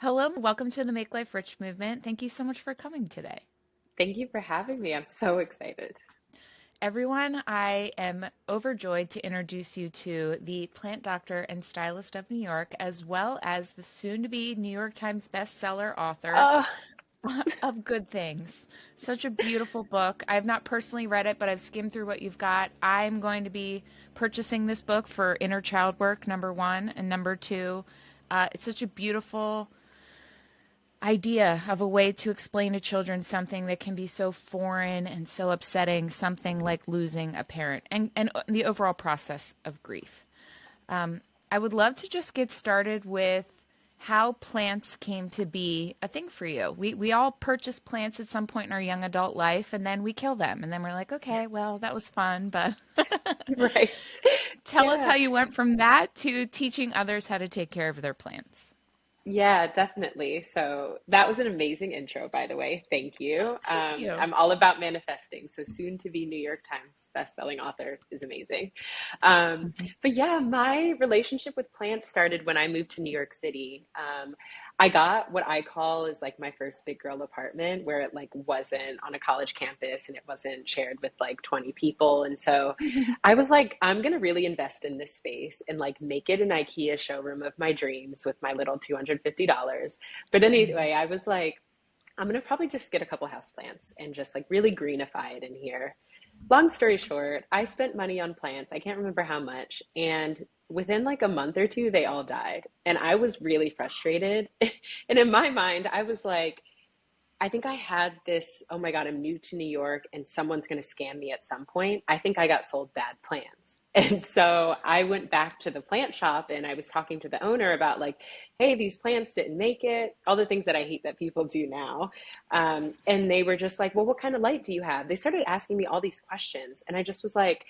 Hello, welcome to the Make Life Rich movement. Thank you so much for coming today. Thank you for having me. I'm so excited. Everyone, I am overjoyed to introduce you to the plant doctor and stylist of New York, as well as the soon to be New York Times bestseller author Oh, of Good Things. Such a beautiful book. I have not personally read it, but I've skimmed through what you've got. I'm going to be purchasing this book for inner child work, number one, and number two. It's such a beautiful idea of a way to explain to children something that can be so foreign and so upsetting, something like losing a parent and the overall process of grief. I would love to just get started with how plants came to be a thing for you. We all purchase plants at some point in our young adult life and then we kill them. And then we're like, okay, well, that was fun. But right. tell us Yeah. how you went from that to teaching others how to take care of their plants. Yeah, definitely. So that was an amazing intro, by the way. Thank you. Thank you. I'm all about manifesting. So soon to be New York Times bestselling author is amazing. Mhm. But yeah, my relationship with plants started when I moved to New York City. I got what I call is like my first big girl apartment where it like wasn't on a college campus and it wasn't shared with like 20 people. And so I was like, I'm gonna really invest in this space and like make it an IKEA showroom of my dreams with my little $250. But anyway, I was like, I'm gonna probably just get a couple houseplants and just like really greenify it in here. Long story short, I spent money on plants. I can't remember how much. And within like a month or two, they all died. And I was really frustrated. And in my mind, I was like, I think I had this, oh my God, I'm new to New York and someone's going to scam me at some point. I think I got sold bad plants. And so I went back to the plant shop and I was talking to the owner about like, hey, these plants didn't make it, all the things that I hate that people do now. And they were just like, well, what kind of light do you have? They started asking me all these questions. And I just was like,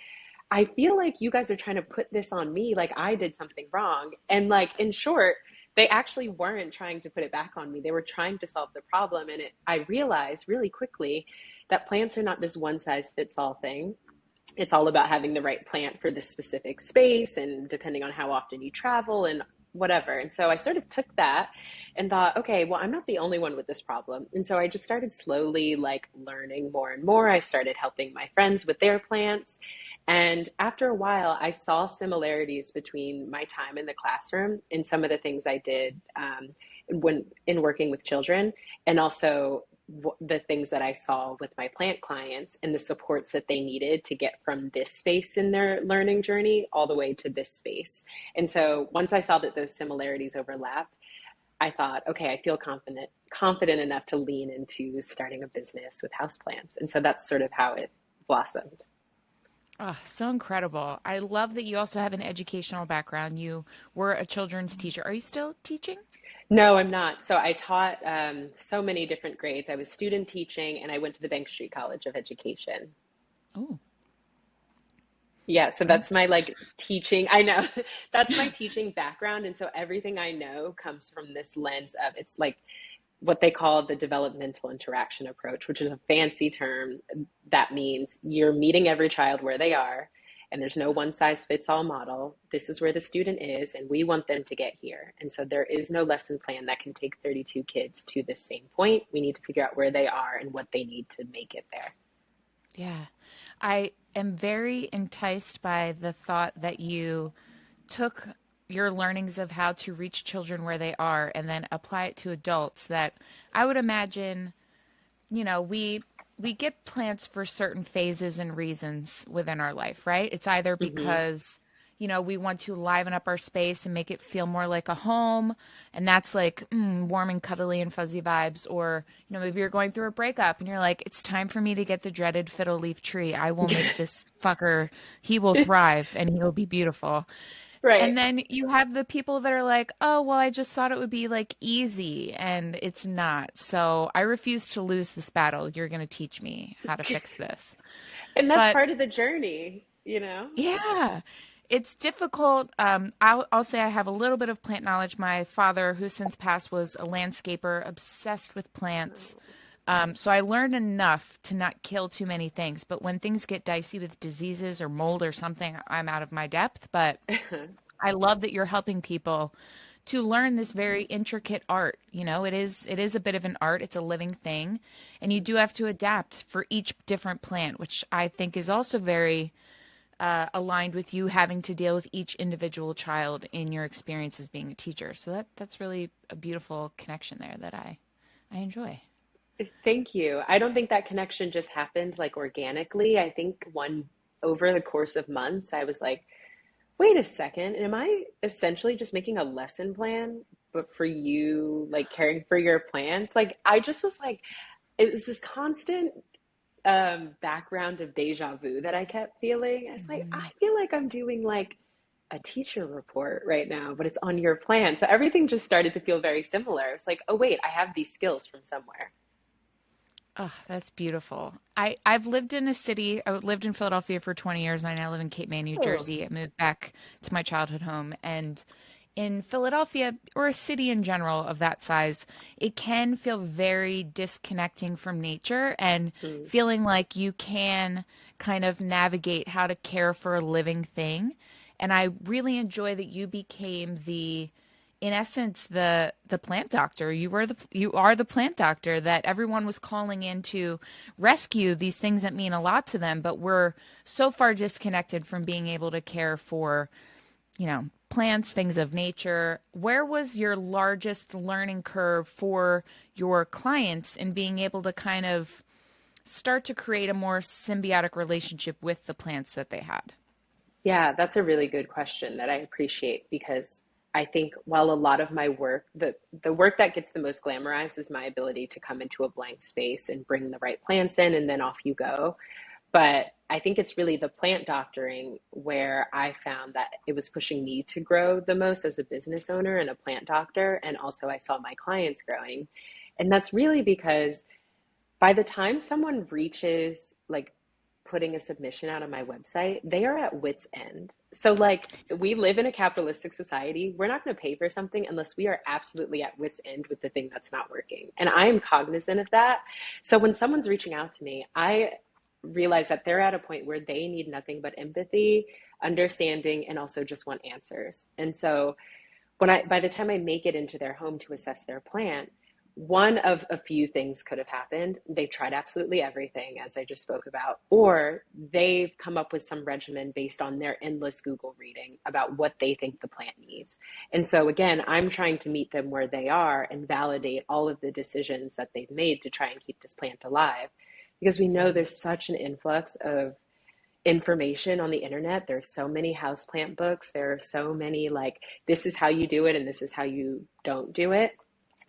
I feel like you guys are trying to put this on me, like I did something wrong. And like, in short, they actually weren't trying to put it back on me. They were trying to solve the problem. And I realized really quickly that plants are not this one size fits all thing. It's all about having the right plant for this specific space and depending on how often you travel and whatever. And so I sort of took that and thought, okay, well, I'm not the only one with this problem. And so I just started slowly like learning more and more. I started helping my friends with their plants. And after a while, I saw similarities between my time in the classroom and some of the things I did when in working with children, and also the things that I saw with my plant clients and the supports that they needed to get from this space in their learning journey all the way to this space. And so once I saw that those similarities overlapped, I thought, okay, I feel confident enough to lean into starting a business with houseplants. And so that's sort of how it blossomed. Oh, so incredible. I love that you also have an educational background. You were a children's teacher. Are you still teaching? No, I'm not. So I taught so many different grades. I was student teaching and I went to the Bank Street College of Education. Oh, Yeah, so that's fancy. my like teaching. I know that's my teaching background. And so everything I know comes from this lens of it's like what they call the developmental interaction approach, which is a fancy term that means you're meeting every child where they are, and there's no one size fits all model. This is where the student is, and we want them to get here. And so there is no lesson plan that can take 32 kids to the same point. We need to figure out where they are and what they need to make it there. Yeah. I am very enticed by the thought that you took your learnings of how to reach children where they are and then apply it to adults that I would imagine, we get plants for certain phases and reasons within our life, right? It's either Hmm. because, we want to liven up our space and make it feel more like a home, and that's like warm and cuddly and fuzzy vibes. Or, maybe you're going through a breakup and you're like, it's time for me to get the dreaded fiddle leaf tree. I will make this fucker, he will thrive and he will be beautiful. Right. And then you have the people that are like, oh, well, I just thought it would be like easy, and it's not. So I refuse to lose this battle. You're going to teach me how to fix this. And that's But part of the journey, you know? yeah, it's difficult. I'll say I have a little bit of plant knowledge. My father, who since passed, was a landscaper, obsessed with plants. So I learned enough to not kill too many things. But when things get dicey with diseases or mold or something, I'm out of my depth. But I love that you're helping people to learn this very intricate art. You know, it is a bit of an art. It's a living thing, and you do have to adapt for each different plant, which I think is also very aligned with you having to deal with each individual child in your experience as being a teacher. So that's really a beautiful connection there that I enjoy. Thank you. I don't think that connection just happened like organically. I think one over the course of months, I was like, wait a second, am I essentially just making a lesson plan, but for you, like caring for your plants? Like, I just was like, it was this constant background of deja vu that I kept feeling. I was like, I Mhm. feel like I'm doing like a teacher report right now, but it's on your plan. So everything just started to feel very similar. It's like, oh, wait, I have these skills from somewhere. Oh, that's beautiful. I've lived in a city. I lived in Philadelphia for 20 years, and I now live in Cape May, New Oh. Jersey. I moved back to my childhood home, and in Philadelphia or a city in general of that size, it can feel very disconnecting from nature and Mm. feeling like you can kind of navigate how to care for a living thing. And I really enjoy that you became in essence, the plant doctor. You are the plant doctor that everyone was calling in to rescue these things that mean a lot to them, but we're so far disconnected from being able to care for, plants, things of nature. Where was your largest learning curve for your clients in being able to kind of start to create a more symbiotic relationship with the plants that they had? Yeah, that's a really good question that I appreciate because I think while a lot of my work, the work that gets the most glamorized is my ability to come into a blank space and bring the right plants in and then off you go. But I think it's really the plant doctoring where I found that it was pushing me to grow the most as a business owner and a plant doctor. And also, I saw my clients growing. And that's really because by the time someone reaches like putting a submission out on my website, they are at wit's end. So, like, we live in a capitalistic society. We're not going to pay for something unless we are absolutely at wit's end with the thing that's not working. And I am cognizant of that. So, when someone's reaching out to me, I realize that they're at a point where they need nothing but empathy, understanding, and also just want answers. And so, by the time I make it into their home to assess their plant, one of a few things could have happened. They've tried absolutely everything, as I just spoke about, or they've come up with some regimen based on their endless Google reading about what they think the plant needs. And so, again, I'm trying to meet them where they are and validate all of the decisions that they've made to try and keep this plant alive. Because we know Mhm. there's such an influx of information on the internet. There's so many houseplant books. There are so many like this is how you do it and this is how you don't do it.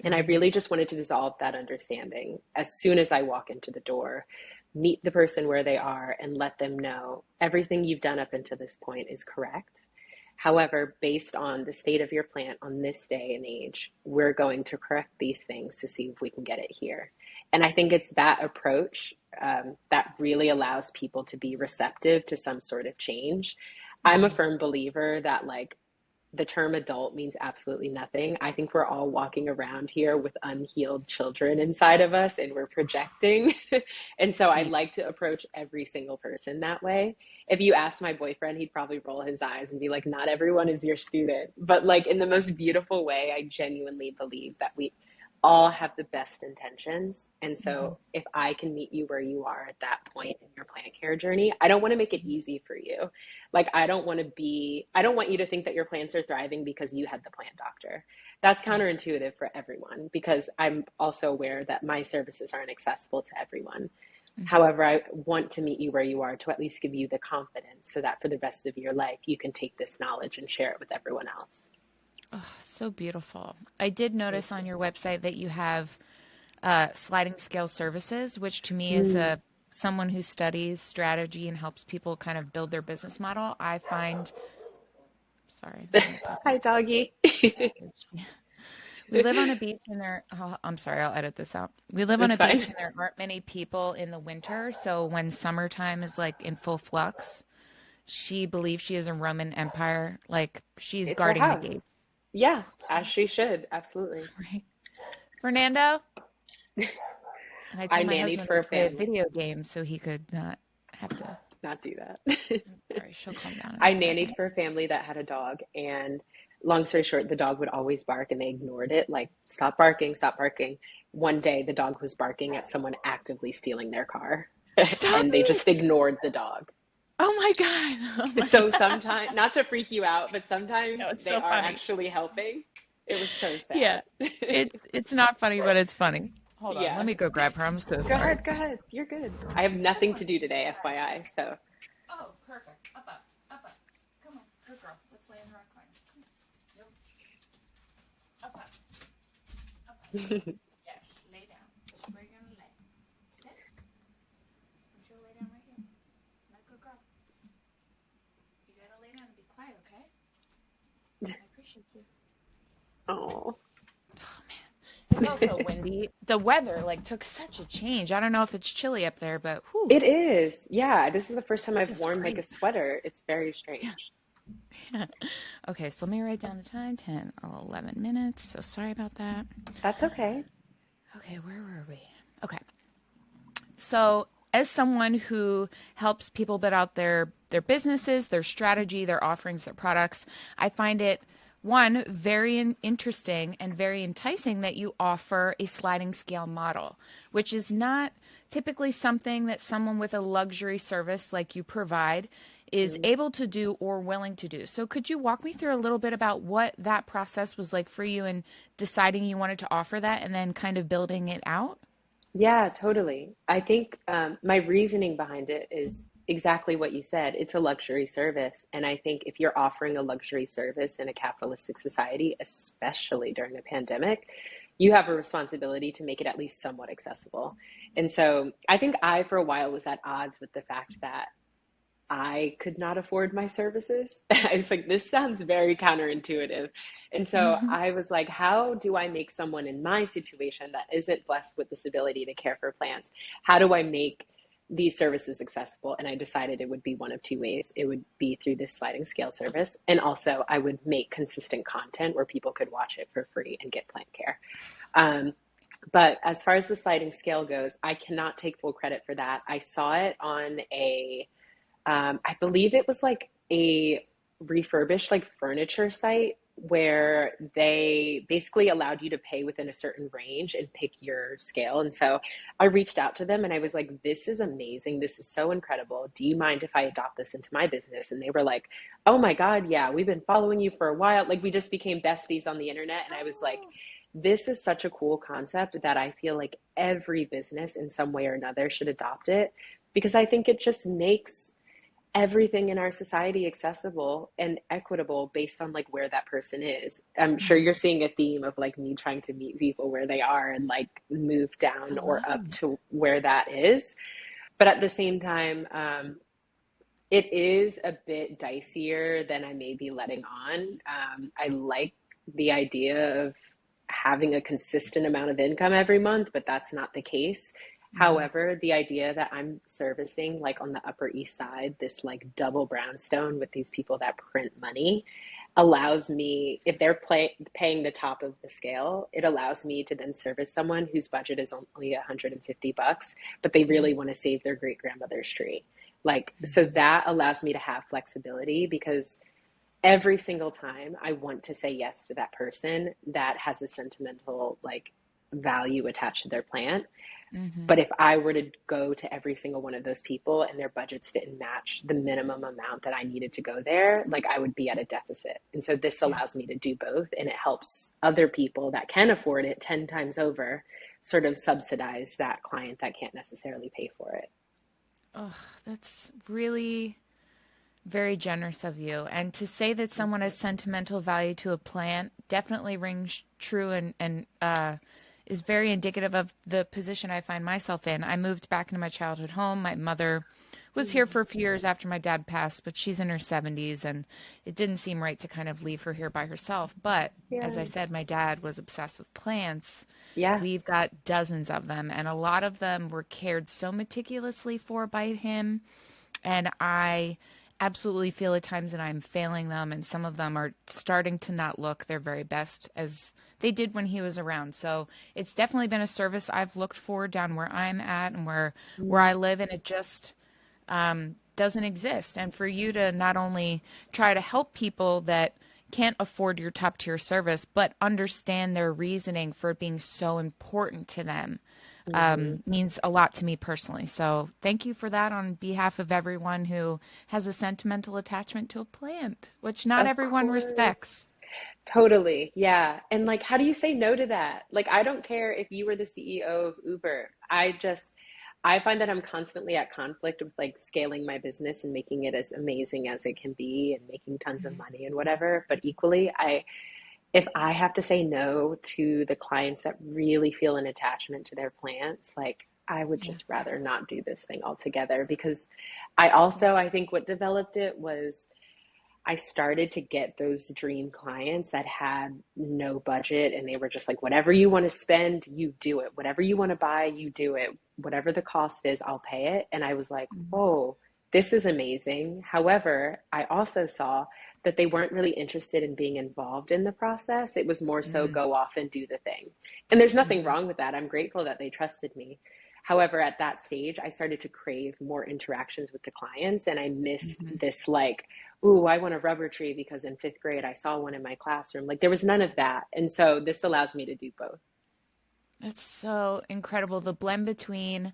And I Mhm. really just wanted to dissolve that understanding as soon as I walk into the door, meet the person where they are and let them know everything you've done up until this point is correct. However, based on the state of your plant on this day and age, we're going to correct these things to see if we can get it here. And I think it's that approach that really allows people to be receptive to some sort of change. I'm a Mhm. firm believer that, like, the term adult means absolutely nothing. I think we're all walking around here with unhealed children inside of us and we're projecting. And so I Deep. like to approach every single person that way. If you ask my boyfriend, he'd probably roll his eyes and be like, not everyone is your student. But like in the most beautiful way, I genuinely believe that we all have the best intentions. And Mhm. so if I can meet you where you are at that point in your plant care journey, I don't want to make it easy for you. Like, I don't want you to think that your plants are thriving because you had the plant doctor. That's Right. counterintuitive for everyone because I'm also aware that my services aren't accessible to everyone. Mhm. However, I want to meet you where you are to at least give you the confidence so that for the rest of your life, you can take this knowledge and share it with everyone else. Oh, so beautiful. I did Thank notice on you. your website that you have sliding scale services, which to me is Mm. a someone who studies strategy and helps people kind of build their business model. I find, sorry, there's my puppy. Hi, doggy. We live on a beach and I'm sorry, I'll edit this out. We live on That's a beach fine. and there aren't many people in the winter. So when summertime is like in full flux, she believes she is a Roman Empire. Like she's It's her guarding the house. gates. Yeah, as she should. Absolutely. Right. Fernando. And I I told my nannied husband for to a play a family. video game so he could not have to. Not do that. I'm sorry, she'll calm down in I a second. nannied for a family that had a dog, and long story short, the dog would always bark and they ignored it, like, stop barking, stop barking. One day, the dog was barking at someone actively stealing their car, Stop and they it. just ignored the dog. Oh my God. Oh my So God. sometimes, not to freak you out, but No, sometimes it's they so are funny. actually helping. It was so Yeah. sad. It's not funny, but it's funny. Hold on. Let Yeah. me go grab her. I'm so Go sorry. ahead, go ahead. You're good. I have nothing to do today, FYI. So, Oh, perfect. Up, up, up, up. Come on, good girl. Let's lay in the recliner. Come on. Nope. Up, up, up, up. Yes, lay down. Where you gonna lay? Sit. Want you to lay down right here? Like good girl. You gotta lay down and be quiet, okay? I appreciate you. oh, Oh man, it's also windy. The weather like took such a change. I don't know if it's chilly up there, but whew, it is. Yeah, this is the first time I've it's worn like a great. sweater. It's very Yeah. strange. Okay, so let me write down the time, 10 or 11 minutes. So sorry about that. That's okay. Okay, where were we? Okay. So, as someone who helps people build out their businesses, their strategy, their offerings, their products, I find it one very interesting and very enticing that you offer a sliding scale model, which is not typically something that someone with a luxury service like you provide is Mm. able to do or willing to do. So could you walk me through a little bit about what that process was like for you in deciding you wanted to offer that and then kind of building it out? Yeah, totally. I think my reasoning behind it is exactly what you said. It's a luxury service. And I think if you're offering a luxury service in a capitalistic society, especially during a pandemic, you have a responsibility to make it at least somewhat accessible. And so I think I, for a while, was at odds with the fact that I could not afford my services. I was like, this sounds very counterintuitive. And so Mhm. I was like, how do I make someone in my situation that isn't blessed with this ability to care for plants? How do I make these services accessible? And I decided it would be one of two ways. It would be through this sliding scale service. And also, I would make consistent content where people could watch it for free and get plant care. Um, but as far as the sliding scale goes, I cannot take full credit for that. I saw it on I believe it was like a refurbished like furniture site where they basically allowed you to pay within a certain range and pick your scale. And so I reached out to them and I was like, this is amazing. This is so incredible. Do you mind if I adopt this into my business? And they were like, oh my God, yeah, we've been following you for a while. Like we just became besties on the internet. And I was like, Oh. this is such a cool concept that I feel like every business in some way or another should adopt it because I think it just makes everything in our society accessible and equitable based on like where that person is. I'm sure Mhm. you're seeing a theme of like me trying to meet people where they are and like move I down or love up it. to where that is. But at the same time, it is a bit dicier than I may be letting on. I like the idea of having a consistent amount of income every month, but that's not the case. Mhm. However, the idea that I'm servicing, like on the Upper East Side, this like double brownstone with these people that print money allows me, if they're paying the top of the scale, it allows me to then service someone whose budget is only 150 bucks, but they really want to save their great grandmother's tree. Like, so Mhm. that allows me to have flexibility because every single time I want to say yes to that person that has a sentimental like value attached to their plant. But Mhm. if I were to go to every single one of those people and their budgets didn't match the minimum amount that I needed to go there, like I would be at a deficit. And so this Yeah. allows me to do both and it helps other people that can afford it 10 times over sort of subsidize that client that can't necessarily pay for it. Oh, that's really very generous of you. And to say that someone has sentimental value to a plant definitely rings true and is very indicative of the position I find myself in. I moved back into my childhood home. My mother was here for a few years after my dad passed, but she's in her 70s and it didn't seem right to kind of leave her here by herself. But as I Yeah. said, my dad was obsessed with plants. Yeah. We've got dozens of them, and a lot of them were cared so meticulously for by him. And I absolutely feel at times that I'm failing them, and some of them are starting to not look their very best as they did when he was around. So it's definitely been a service I've looked for down where I'm at and where Mm. I live, and it just doesn't exist. And for you to not only try to help people that can't afford your top tier service, but understand their reasoning for it being so important to them, Hmm. means a lot to me personally. So thank you for that on behalf of everyone who has a sentimental attachment to a plant, which not Of everyone course. respects. Totally. Yeah. And like, how do you say no to that? Like, I don't care if you were the CEO of Uber. I find that I'm constantly at conflict with like scaling my business and making it as amazing as it can be and making tons of money and whatever. But equally, if I have to say no to the clients that really feel an attachment to their plants, like, I would Yeah. just rather not do this thing altogether because Yeah. I think what developed it was I started to get those dream clients that had no budget and they were just like, whatever you want to spend, you do it. Whatever you want to buy, you do it. Whatever the cost is, I'll pay it. And I was like, Mhm. oh, this is amazing. However, I also saw that they weren't really interested in being involved in the process. It was more so Mm. go off and do the thing. And there's nothing Mhm. wrong with that. I'm grateful that they trusted me. However, at that stage, I started to crave more interactions with the clients and I missed Mhm. this like, ooh, I want a rubber tree because in fifth grade I saw one in my classroom. Like there was none of that. And so this allows me to do both. It's so incredible. The blend between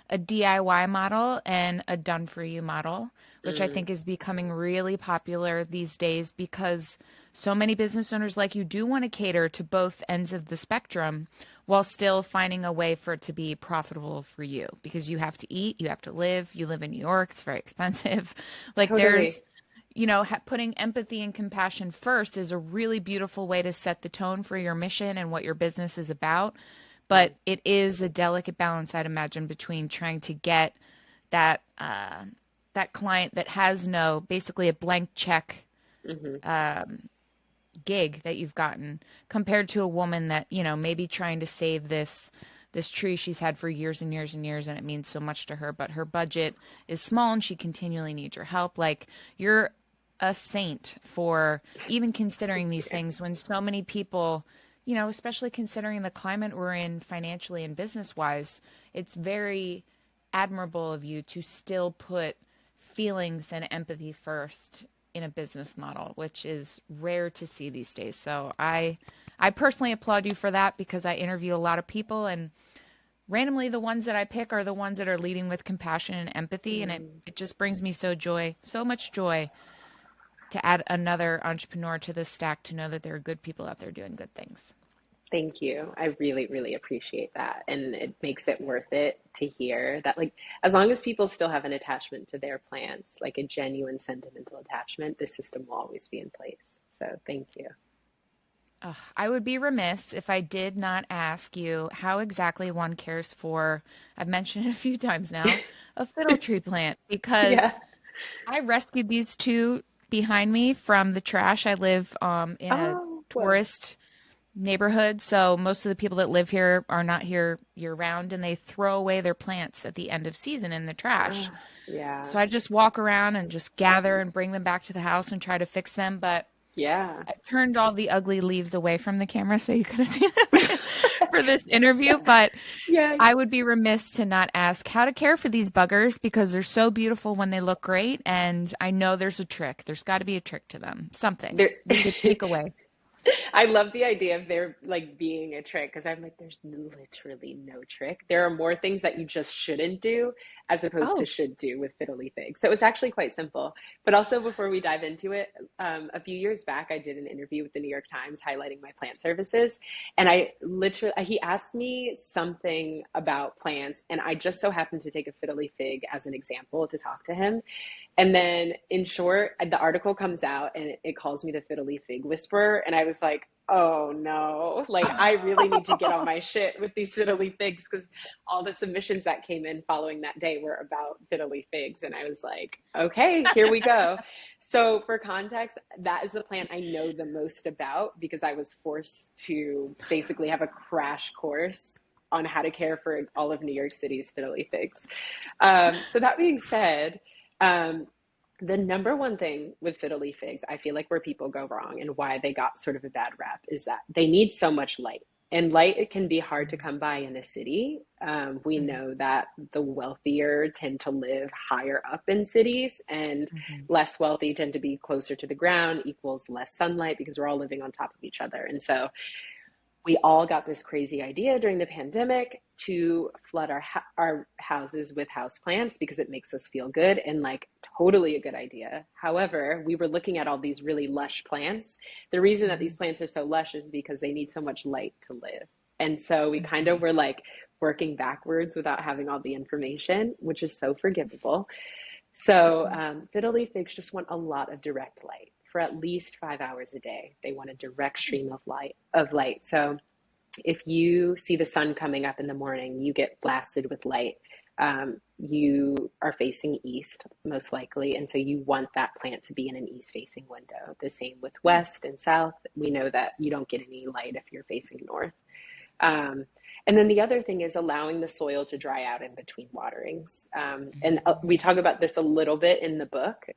a DIY model and a done for you model, which I Mm, think is becoming really popular these days because so many business owners like you do want to cater to both ends of the spectrum while still finding a way for it to be profitable for you because you have to eat, you have to live, you live in New York, it's very expensive. Like totally. there's putting empathy and compassion first is a really beautiful way to set the tone for your mission and what your business is about. Mm, But it is a delicate balance, I'd imagine, between trying to get that that client that has no, basically a blank check hmm. gig that you've gotten compared to a woman that, maybe trying to save this tree she's had for years and years and years and it means so much to her, but her budget is small and she continually needs your help. Like you're a saint for even considering these Yeah. things when so many people, especially considering the climate we're in financially and business wise, it's very admirable of you to still put feelings and empathy first in a business model, which is rare to see these days. So I personally applaud you for that because I interview a lot of people and randomly the ones that I pick are the ones that are leading with compassion and empathy and it, Mm, it just brings me so much joy to add another entrepreneur to this stack to know that there are good people out there doing good things. thank you. I really, really appreciate that. And it makes it worth it to hear that, like, as long as people still have an attachment to their plants, like a genuine sentimental attachment, the system will always be in place. So thank you. I would be remiss if I did not ask you how exactly one cares for, I've mentioned it a few times now, a fiddle tree plant because Yeah. I rescued these two behind me from the trash. I live in a Oh, well. tourist neighborhood, so most of the people that live here are not here year round and they throw away their plants at the end of season in the trash. Yeah. So I just walk around and just gather and bring them back to the house and try to fix them, but Yeah. I turned all the ugly leaves away from the camera so you could have seen them for this interview, but Yeah. I would be remiss to not ask how to care for these buggers because they're so beautiful when they look great. And I know there's a trick. There's got to be a trick to them. Something There. you could take away. I love the idea of there like being a trick because I'm like, there's literally no trick. There are more things that you just shouldn't do as opposed to Oh, should do with fiddly figs. So it's actually quite simple. But also, before we dive into it, a few years back, I did an interview with the New York Times highlighting my plant services. And he asked me something about plants. And I just so happened to take a fiddly fig as an example to talk to him. And then, in short, the article comes out and it calls me the fiddly fig whisperer. And I was like, oh no, like I really need to get on my shit with these fiddly figs because all the submissions that came in following that day were about fiddly figs. And I was like, okay, here we go. So, for context, that is the plant I know the most about because I was forced to basically have a crash course on how to care for all of New York City's fiddly figs. So, that being said, um, the number one thing with fiddly figs, I feel like where people go wrong and why they got sort of a bad rap is that they need so much light. And light, it can be hard to come by in a city. We Mhm. know that the wealthier tend to live higher up in cities, and Mhm. less wealthy tend to be closer to the ground, equals less sunlight because we're all living on top of each other. And so we all got this crazy idea during the pandemic to flood our houses with houseplants because it makes us feel good, and like totally a good idea. However, we were looking at all these really lush plants. The reason that these Mhm. plants are so lush is because they need so much light to live. And so we kind of Mhm. were like working backwards without having all the information, which is so forgivable. So Mhm. fiddle leaf figs just want a lot of direct light for at least 5 hours a day. They want a direct stream of light. So if you see the sun coming up in the morning, you get blasted with light. You are facing east, most likely. And so you want that plant to be in an east facing window. The same with west and south. We know that you don't get any light if you're facing north. Um, and then the other thing is allowing the soil to dry out in between waterings. And we talk about this a little bit in the book,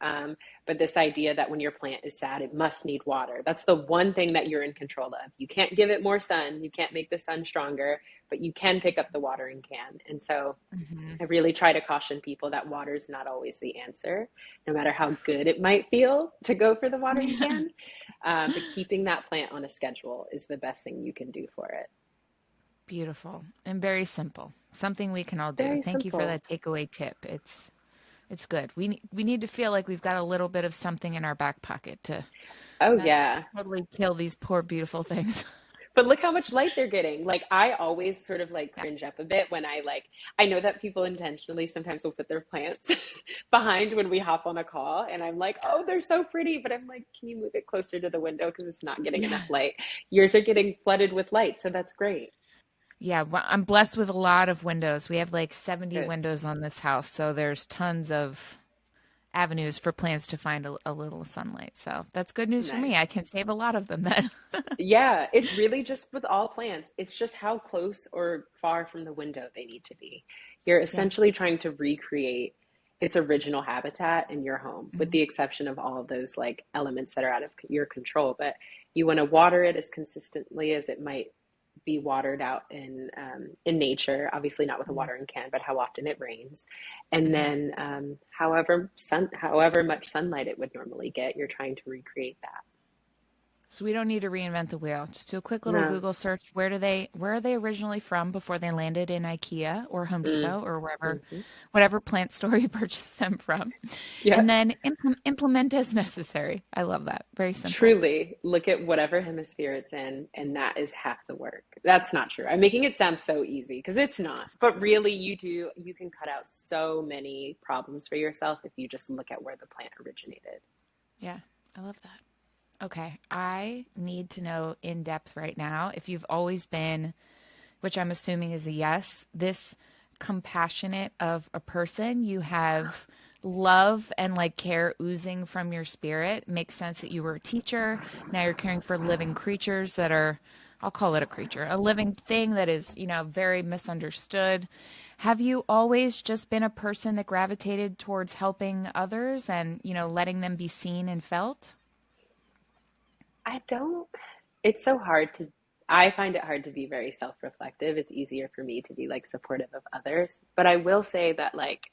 but this idea that when your plant is sad, it must need water. That's the one thing that you're in control of. You can't give it more sun, you can't make the sun stronger, but you can pick up the watering can. And so Mhm. I really try to caution people that water is not always the answer, no matter how good it might feel to go for the watering Yeah. can. But keeping that plant on a schedule is the best thing you can do for it. Beautiful and very simple. Something we can all do. Very Thank you for simple. that takeaway tip. It's good. We need to feel like we've got a little bit of something in our back pocket to Oh, not yeah. totally kill these poor beautiful things. But look how much light they're getting. Like, I always sort of like Yeah. cringe up a bit when I know that people intentionally sometimes will put their plants behind when we hop on a call. And I'm like, oh, they're so pretty. But I'm like, can you move it closer to the window? Because it's not getting Yeah. enough light. Yours are getting flooded with light. So that's great. Yeah, well, I'm blessed with a lot of windows. We have like 70 Good. windows on this house, so there's tons of avenues for plants to find a little sunlight. So that's good news for me. Nice. I can save a lot of them then. Yeah, it's really just with all plants, it's just how close or far from the window they need to be. You're Yeah. essentially trying to recreate its original habitat in your home, with Mhm. the exception of all of those like elements that are out of your control. But you want to water it as consistently as it might be watered out in nature. Obviously, not with a Mhm. watering can, but how often it rains, and Mhm. then however much sunlight it would normally get, you're trying to recreate that. So we don't need to reinvent the wheel. Just do a quick little No. Google search. Where are they originally from before they landed in IKEA or Home Mm. Depot or wherever, Hmm. whatever plant store you purchased them from, Yeah. and then implement as necessary. I love that. Very simple. Truly, look at whatever hemisphere it's in, and that is half the work. That's not true. I'm making it sound so easy because it's not. But really, you can cut out so many problems for yourself if you just look at where the plant originated. Yeah, I love that. Okay, I need to know in depth right now if you've always been, which I'm assuming is a yes, this compassionate of a person. You have love and like care oozing from your spirit. Makes sense that you were a teacher. Now you're caring for living creatures that are, I'll call it a creature, a living thing that is, very misunderstood. Have you always just been a person that gravitated towards helping others and, letting them be seen and felt? I don't, it's so hard to, I find it hard to be very self-reflective. It's easier for me to be like supportive of others. But I will say that like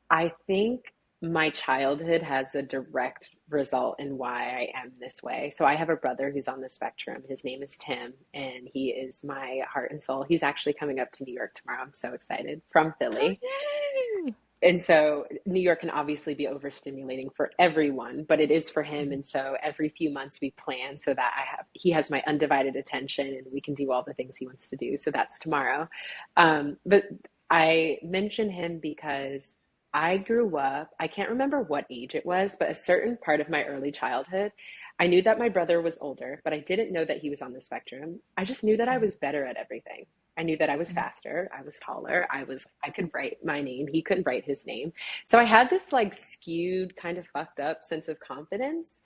I think my childhood has a direct result in why I am this way. So I have a brother who's on the spectrum. His name is Tim, and he is my heart and soul. He's actually coming up to New York tomorrow. I'm so excited, from Oh, Philly. yay! And so New York can obviously be overstimulating for everyone, but it is for him. And so every few months we plan so that he has my undivided attention and we can do all the things he wants to do. So that's tomorrow. But I mention him because I grew up, I can't remember what age it was, but a certain part of my early childhood, I knew that my brother was older, but I didn't know that he was on the spectrum. I just knew that I was better at everything. I knew that I was faster, I was taller, I could write my name, he couldn't write his name. So I had this like skewed, kind of fucked up sense of confidence.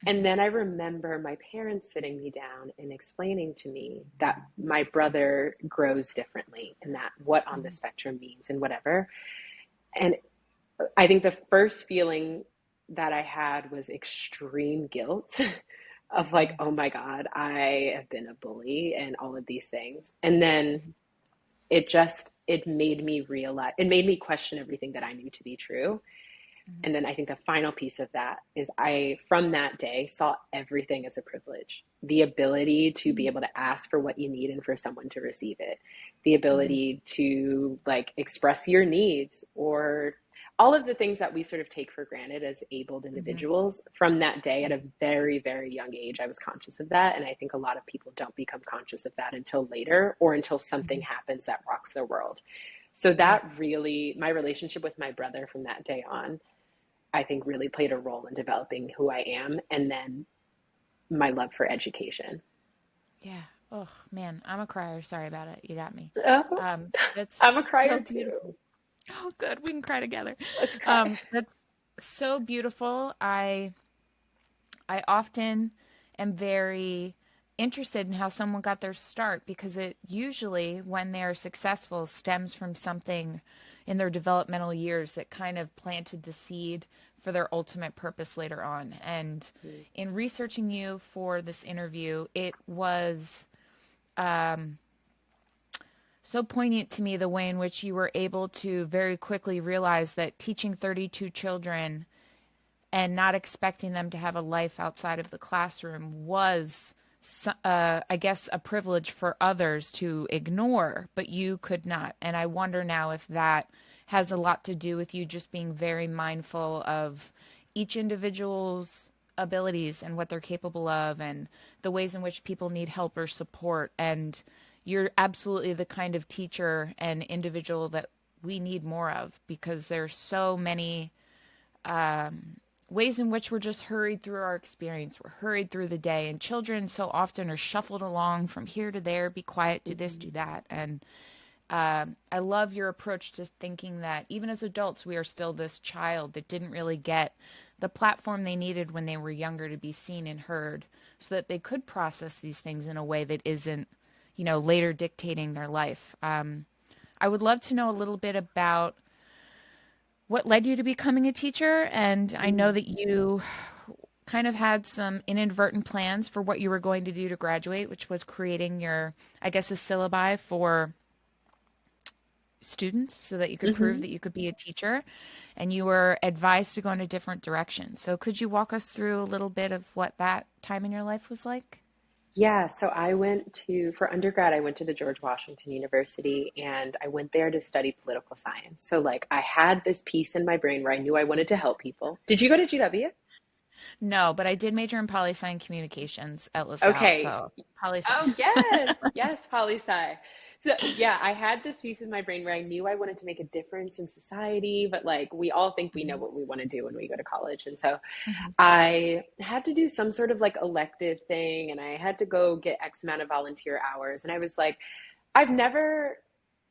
And then I remember my parents sitting me down and explaining to me that my brother grows differently and that what on the spectrum means and whatever. And I think the first feeling that I had was extreme guilt of like, oh my God, I have been a bully and all of these things. And then it made me realize, it made me question everything that I knew to be true. And then I think the final piece of that is I, from that day, saw everything as a privilege. The ability to be able to ask for what you need and for someone to receive it. The Mm-hmm. ability to like express your needs, or all of the things that we sort of take for granted as abled Mm-hmm. individuals. From that day, at a very, very young age, I was conscious of that. And I think a lot of people don't become conscious of that until later, or until something Mm-hmm. happens that rocks their world. So Yeah. that really, my relationship with my brother from that day on, I think really played a role in developing who I am, and then my love for education. Yeah. Oh man, I'm a crier. Sorry about it. You got me. Oh, That's I'm a so crier beautiful. too. Oh, good. We can cry together. Let's cry. That's so beautiful. I often am very interested in how someone got their start because it usually, when they're successful, stems from something in their developmental years that kind of planted the seed for their ultimate purpose later on. And in researching you for this interview, it was so poignant to me the way in which you were able to very quickly realize that teaching 32 children and not expecting them to have a life outside of the classroom was, I guess, a privilege for others to ignore, but you could not. And I wonder now if that has a lot to do with you just being very mindful of each individual's abilities and what they're capable of and the ways in which people need help or support. And you're absolutely the kind of teacher and individual that we need more of because there's so many ways in which we're just hurried through our experience. We're hurried through the day, and children so often are shuffled along from here to there, be quiet, do this, do that. And I love your approach to thinking that even as adults, we are still this child that didn't really get the platform they needed when they were younger to be seen and heard so that they could process these things in a way that isn't, later dictating their life. I would love to know a little bit about what led you to becoming a teacher. And I know that you kind of had some inadvertent plans for what you were going to do to graduate, which was creating your, I guess, a syllabi for students so that you could prove Mm-hmm. that you could be a teacher. And you were advised to go in a different direction. So could you walk us through a little bit of what that time in your life was like? Yeah, so for undergrad, I went to the George Washington University, and I went there to study political science. So, like, I had this piece in my brain where I knew I wanted to help people. Did you go to GW? No, but I did major in poli sci and communications at LaSalle. Okay. So poli sci. Oh, yes. Yes, poli sci. So, yeah, I had this piece in my brain where I knew I wanted to make a difference in society, but like we all think we know what we want to do when we go to college. And so Mhm. I had to do some sort of like elective thing, and I had to go get X amount of volunteer hours. And I was like, I've never,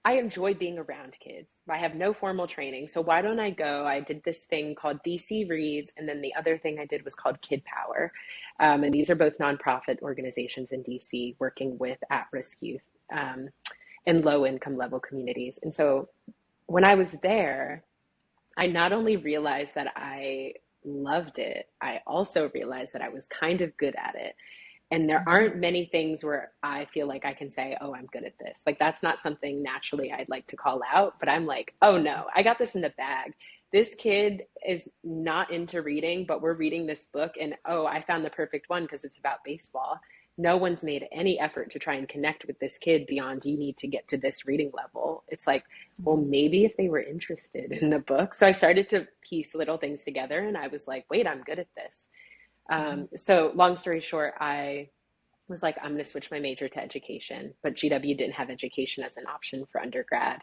I enjoy being around kids. I have no formal training. So why don't I go? I did this thing called DC Reads. And then the other thing I did was called Kid Power. And these are both nonprofit organizations in DC working with at risk youth in low income level communities. And so when I was there, I not only realized that I loved it, I also realized that I was kind of good at it. And there Mhm. aren't many things where I feel like I can say, oh, I'm good at this. Like, that's not something naturally I'd like to call out, but I'm like, oh no, I got this in the bag. This kid is not into reading, but we're reading this book, and oh, I found the perfect one because it's about baseball. No one's made any effort to try and connect with this kid beyond you need to get to this reading level. It's like, well, Mhm. maybe if they were interested in the book. So I started to piece little things together, and I was like, wait, I'm good at this. Mhm. So long story short, I was like, I'm going to switch my major to education, but GW didn't have education as an option for undergrad.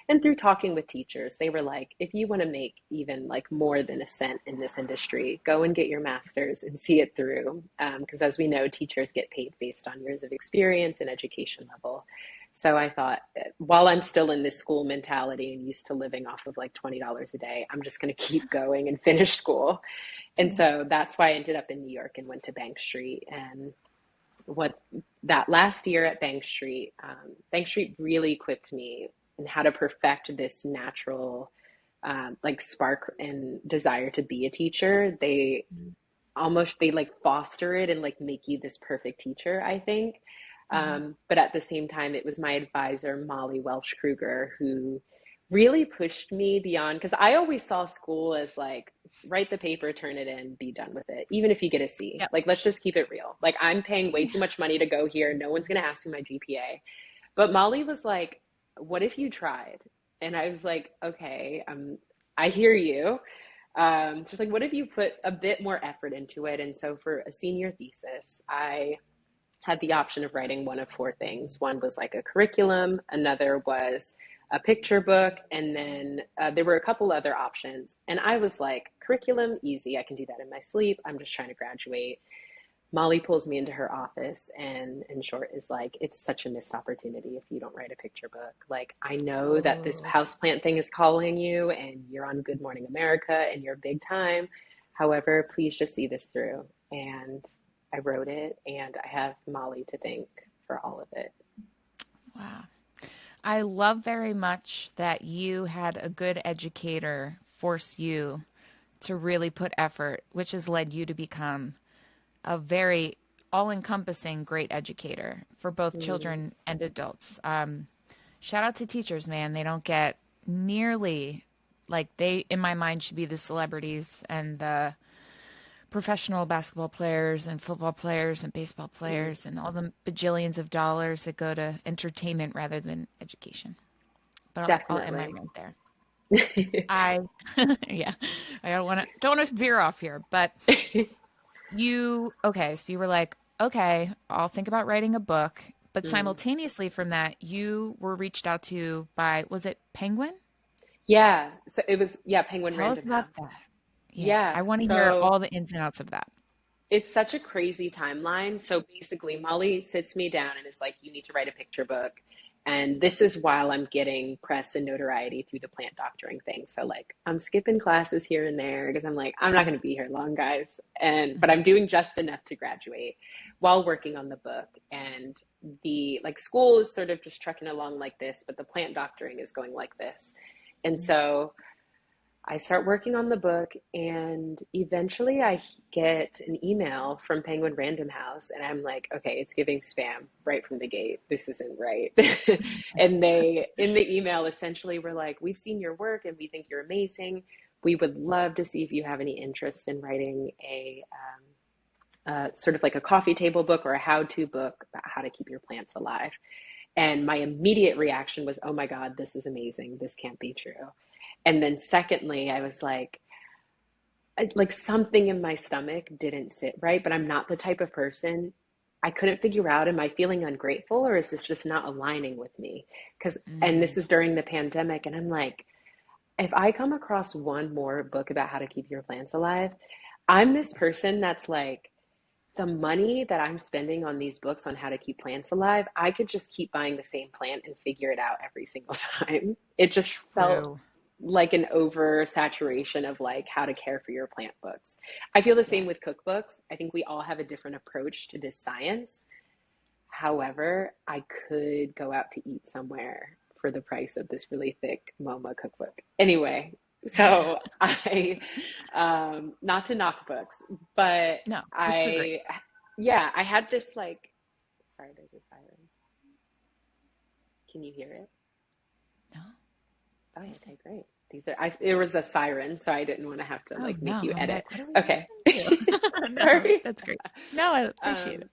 And through talking with teachers, they were like, if you want to make even like more than a cent in this industry, go and get your master's and see it through. Because as we know, teachers get paid based on years of experience and education level. So I thought, while I'm still in this school mentality and used to living off of like $20 a day, I'm just going to keep going and finish school. And Yeah. so that's why I ended up in New York and went to Bank Street. And what that last year at Bank Street really equipped me in how to perfect this natural like spark and desire to be a teacher. almost they like foster it and like make you this perfect teacher, I think. Hmm. But at the same time, it was my advisor, Molly Welsh Kruger, who really pushed me beyond because I always saw school as like write the paper, turn it in, be done with it. Even if you get a C, Yep. like let's just keep it real. Like I'm paying way too Yeah. much money to go here. No one's gonna ask me my GPA. But Molly was like, "What if you tried?" And I was like, "Okay, I hear you." She's like, "What if you put a bit more effort into it?" And so for a senior thesis, I had the option of writing one of four things. One was like a curriculum, another was a picture book, and then there were a couple other options. And I was like, curriculum, easy. I can do that in my sleep. I'm just trying to graduate. Molly pulls me into her office and, in short, is like, it's such a missed opportunity if you don't write a picture book. Like, I know that this Oh, houseplant thing is calling you and you're on Good Morning America and you're big time. However, please just see this through. And I wrote it, and I have Molly to thank for all of it. wow. I love very much that you had a good educator force you to really put effort, which has led you to become a very all-encompassing great educator for both Mm, children and adults. Shout out to teachers, man. They don't get nearly like they, in my mind, should be the celebrities and the professional basketball players and football players and baseball mm, players and all the bajillions of dollars that go to entertainment rather than education. But I'll end my definitely. rant there. I, yeah, I don't want to veer off here, but okay, so you were like, okay, I'll think about writing a book, but Mm. simultaneously from that, you were reached out to by, was it Penguin? Yeah, so it was, yeah, Penguin Tell us Random about House. that. Yeah, Yeah, I want to hear so all the ins and outs of that. it's such a crazy timeline. So basically, Molly sits me down and is like, you need to write a picture book. And this is while I'm getting press and notoriety through the plant doctoring thing. So like I'm skipping classes here and there because I'm like, I'm not going to be here long, guys. But Mhm. I'm doing just enough to graduate while working on the book. And the like school is sort of just trucking along like this, but the plant doctoring is going like this. And so I start working on the book, and eventually I get an email from Penguin Random House, and I'm like, okay, it's giving spam right from the gate. This isn't right. And they, in the email, essentially were like, we've seen your work and we think you're amazing. We would love to see if you have any interest in writing sort of like a coffee table book or a how-to book about how to keep your plants alive. And my immediate reaction was, oh my God, this is amazing. This can't be true. And then secondly, I was like something in my stomach didn't sit right, but I'm not the type of person. I couldn't figure out, am I feeling ungrateful or is this just not aligning with me? Because, and this Mm, was during the pandemic, and I'm like, if I come across one more book about how to keep your plants alive, I'm this person that's like, the money that I'm spending on these books on how to keep plants alive, I could just keep buying the same plant and figure it out every single time. It just felt true. like an oversaturation of like how to care for your plant books. I feel the same Yes. with cookbooks. I think we all have a different approach to this science. However, I could go out to eat somewhere for the price of this really thick MoMA cookbook. Anyway, so I, not to knock books, but No, books are great. I, yeah, I had this like, sorry, there's a siren. Can you hear it? No, Oh, I see. okay, great. It was a siren, so I didn't want to have to Oh like make no, you I'm edit. like, what are we Okay. listening to? No, Sorry. that's great. No, I appreciate Um, it.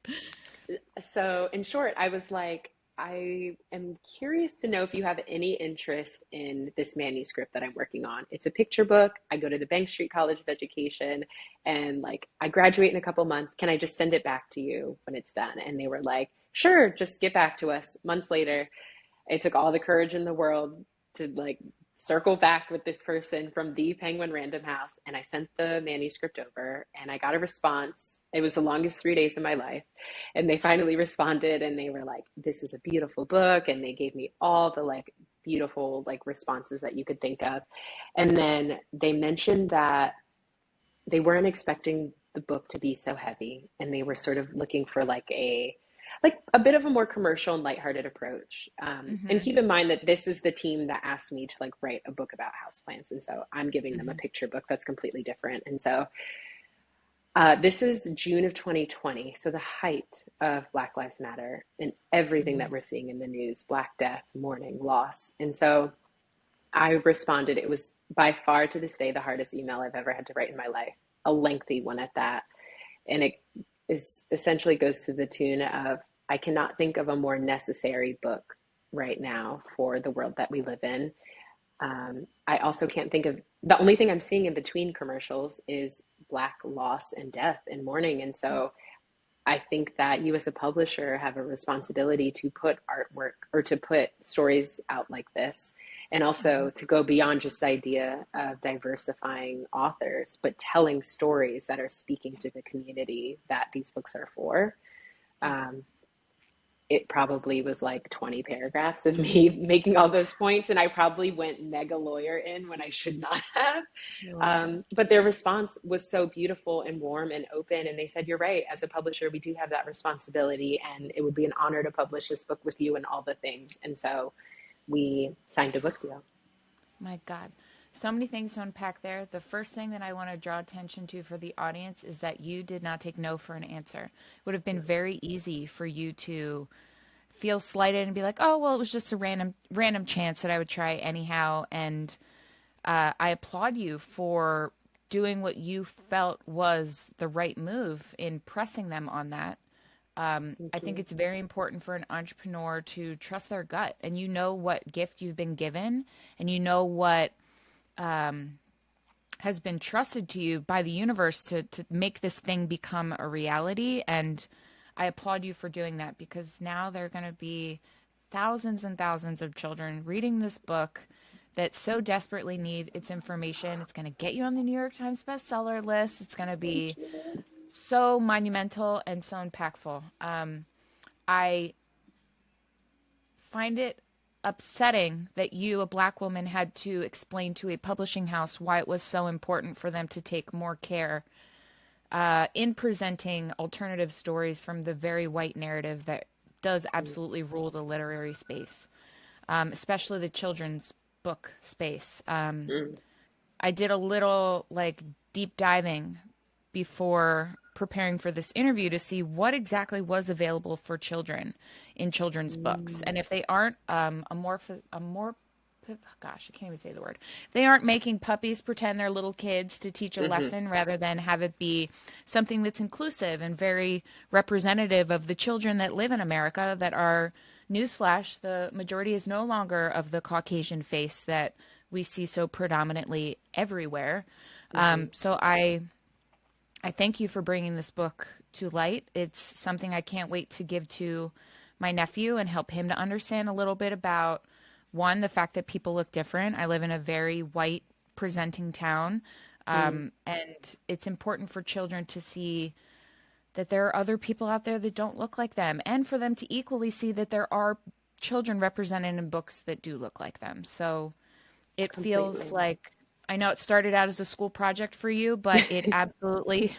so in short, I was like, I am curious to know if you have any interest in this manuscript that I'm working on. It's a picture book. I go to the Bank Street College of Education and like I graduate in a couple months. Can I just send it back to you when it's done? And they were like, sure, just get back to us. Months later, it took all the courage in the world to like circle back with this person from the Penguin Random House. And I sent the manuscript over and I got a response. It was the longest 3 days of my life. And they finally responded and they were like, this is a beautiful book. And they gave me all the like beautiful like responses that you could think of. And then they mentioned that they weren't expecting the book to be so heavy and they were sort of looking for like a bit of a more commercial and lighthearted approach. And Hmm. keep in mind that this is the team that asked me to like write a book about houseplants, and so I'm giving them a Hmm. picture book that's completely different. And so This is June of 2020, so the height of Black Lives Matter and everything that Mhm. we're seeing in the news, Black death, mourning, loss. And so I responded. It was by far to this day the hardest email I've ever had to write in my life, a lengthy one at that. And it is essentially goes to the tune of I cannot think of a more necessary book right now for the world that we live in. I also can't think of the only thing I'm seeing in between commercials is Black loss and death and mourning. And so I think that you as a publisher have a responsibility to put artwork or to put stories out like this, and also Mhm. to go beyond just the idea of diversifying authors, but telling stories that are speaking to the community that these books are for. Yes. Um, it probably was like 20 paragraphs of me making all those points, and I probably went mega lawyer in when I should not have. I love it. But their response was so beautiful and warm and open, and they said, "You're right. As a publisher, we do have that responsibility, and it would be an honor to publish this book with you and all the things." And so we signed a book deal. My God. So many things to unpack there. The first thing that I want to draw attention to for the audience is that you did not take no for an answer. It would have been very easy for you to feel slighted and be like, "Oh, well, it was just a random chance that I would try anyhow." And I applaud you for doing what you felt was the right move in pressing them on that. I Thank think you. it's very important for an entrepreneur to trust their gut, and you know what gift you've been given, and you know what has been trusted to you by the universe to make this thing become a reality. And I applaud you for doing that because now there are going to be thousands and thousands of children reading this book that so desperately need its information. It's going to get you on the New York Times bestseller list. It's going to Thank be you. so monumental and so impactful. I find it upsetting that you, a black woman, had to explain to a publishing house why it was so important for them to take more care in presenting alternative stories from the very white narrative that does absolutely rule the literary space, especially the children's book space. Mm, I did a little like deep diving before preparing for this interview to see what exactly was available for children in children's books. mm, And if they aren't gosh, I can't even say the word. They aren't making puppies pretend they're little kids to teach a mhm, lesson rather than have it be something that's inclusive and very representative of the children that live in America that are, newsflash, the majority is no longer of the Caucasian face that we see so predominantly everywhere. mhm. So I thank you for bringing this book to light. It's something I can't wait to give to my nephew and help him to understand a little bit about one, the fact that people look different. I live in a very white presenting town. Mm, And it's important for children to see that there are other people out there that don't look like them, and for them to equally see that there are children represented in books that do look like them. So it feels completely. like, I know it started out as a school project for you, but it absolutely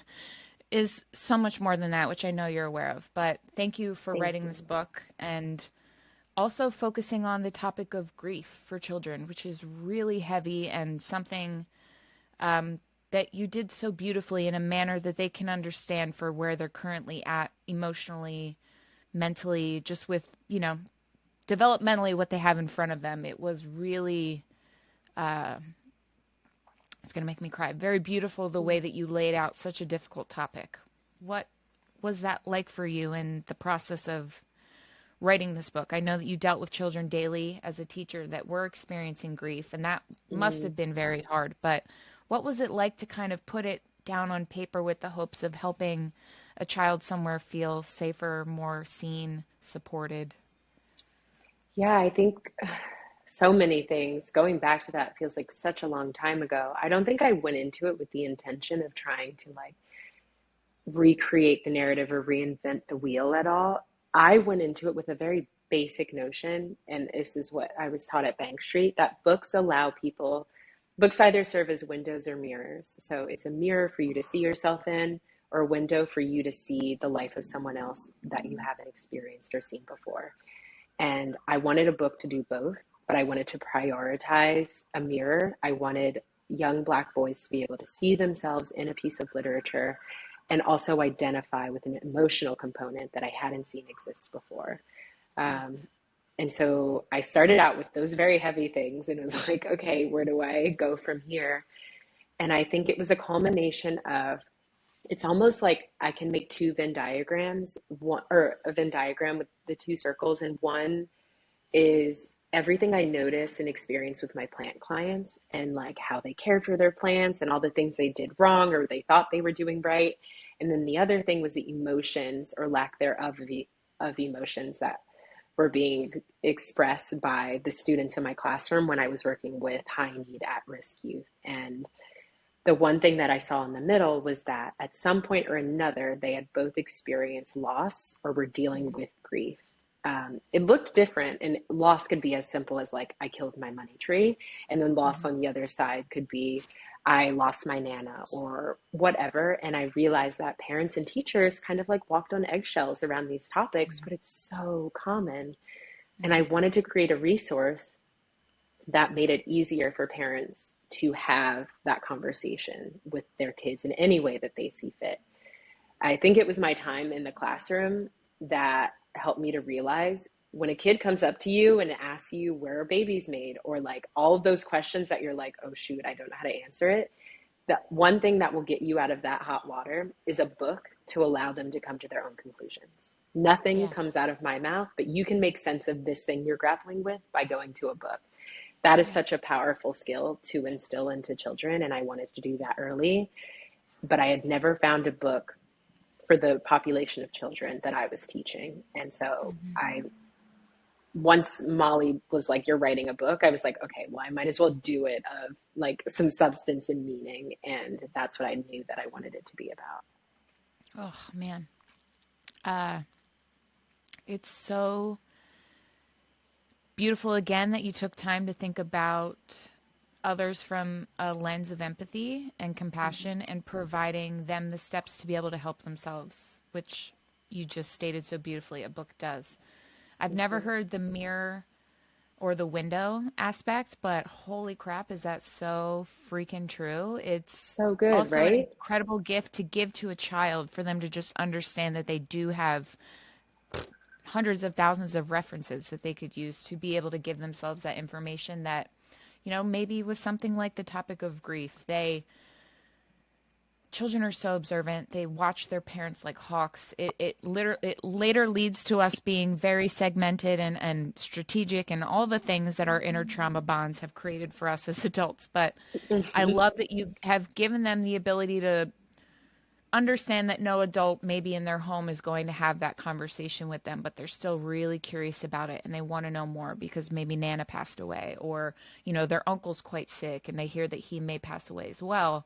is so much more than that, which I know you're aware of. But thank you for Thank writing you. this book and also focusing on the topic of grief for children, which is really heavy and something that you did so beautifully in a manner that they can understand for where they're currently at emotionally, mentally, just with, developmentally what they have in front of them. It was really, it's going to make me cry. Very beautiful the way that you laid out such a difficult topic. What was that like for you in the process of writing this book? I know that you dealt with children daily as a teacher that were experiencing grief, and that must Mm. have been very hard. But what was it like to kind of put it down on paper with the hopes of helping a child somewhere feel safer, more seen, supported? Yeah, I think so many things. Going back to that feels like such a long time ago. I don't think I went into it with the intention of trying to like recreate the narrative or reinvent the wheel at all. I went into it with a very basic notion, and this is what I was taught at Bank Street, that books either serve as windows or mirrors. So it's a mirror for you to see yourself in, or a window for you to see the life of someone else that you haven't experienced or seen before. And I wanted a book to do both, but I wanted to prioritize a mirror. I wanted young Black boys to be able to see themselves in a piece of literature and also identify with an emotional component that I hadn't seen exist before. Yes. Um, and so I started out with those very heavy things and was like, okay, where do I go from here? And I think it was a culmination of, it's almost like I can make two Venn diagrams, one, or a Venn diagram with the two circles, and one is everything I notice and experience with my plant clients and like how they cared for their plants and all the things they did wrong or they thought they were doing right. And then the other thing was the emotions or lack thereof of emotions that were being expressed by the students in my classroom when I was working with high need at risk youth. And the one thing that I saw in the middle was that at some point or another, they had both experienced loss or were dealing with grief. It looked different, and loss could be as simple as like, I killed my money tree. And then loss Mhm. on the other side could be, I lost my Nana or whatever. And I realized that parents and teachers kind of like walked on eggshells around these topics, but it's so common. And I Mhm. wanted to create a resource that made it easier for parents to have that conversation with their kids in any way that they see fit. I think it was my time in the classroom that helped me to realize when a kid comes up to you and asks you where are babies made, or like all of those questions that you're like, oh shoot, I don't know how to answer it. The one thing that will get you out of that hot water is a book to allow them to come to their own conclusions. Nothing Yeah. comes out of my mouth, but you can make sense of this thing you're grappling with by going to a book. That is Yeah. such a powerful skill to instill into children, and I wanted to do that early, but I had never found a book for the population of children that I was teaching. And so Mhm. I, once Molly was like, you're writing a book, I was like, okay, well, I might as well do it of like some substance and meaning. And that's what I knew that I wanted it to be about. Oh man. Uh, it's so beautiful again that you took time to think about others from a lens of empathy and compassion and providing them the steps to be able to help themselves, which you just stated so beautifully a book does. I've Thank never you. heard the mirror or the window aspect, but holy crap, is that so freaking true? It's So good, also an right? incredible gift to give to a child for them to just understand that they do have hundreds of thousands of references that they could use to be able to give themselves that information that, maybe with something like the topic of grief, children are so observant. They watch their parents like hawks. It later leads to us being very segmented and strategic and all the things that our inner trauma bonds have created for us as adults. But I love that you have given them the ability to understand that no adult maybe in their home is going to have that conversation with them, but they're still really curious about it and they want to know more because maybe Nana passed away or, their uncle's quite sick and they hear that he may pass away as well.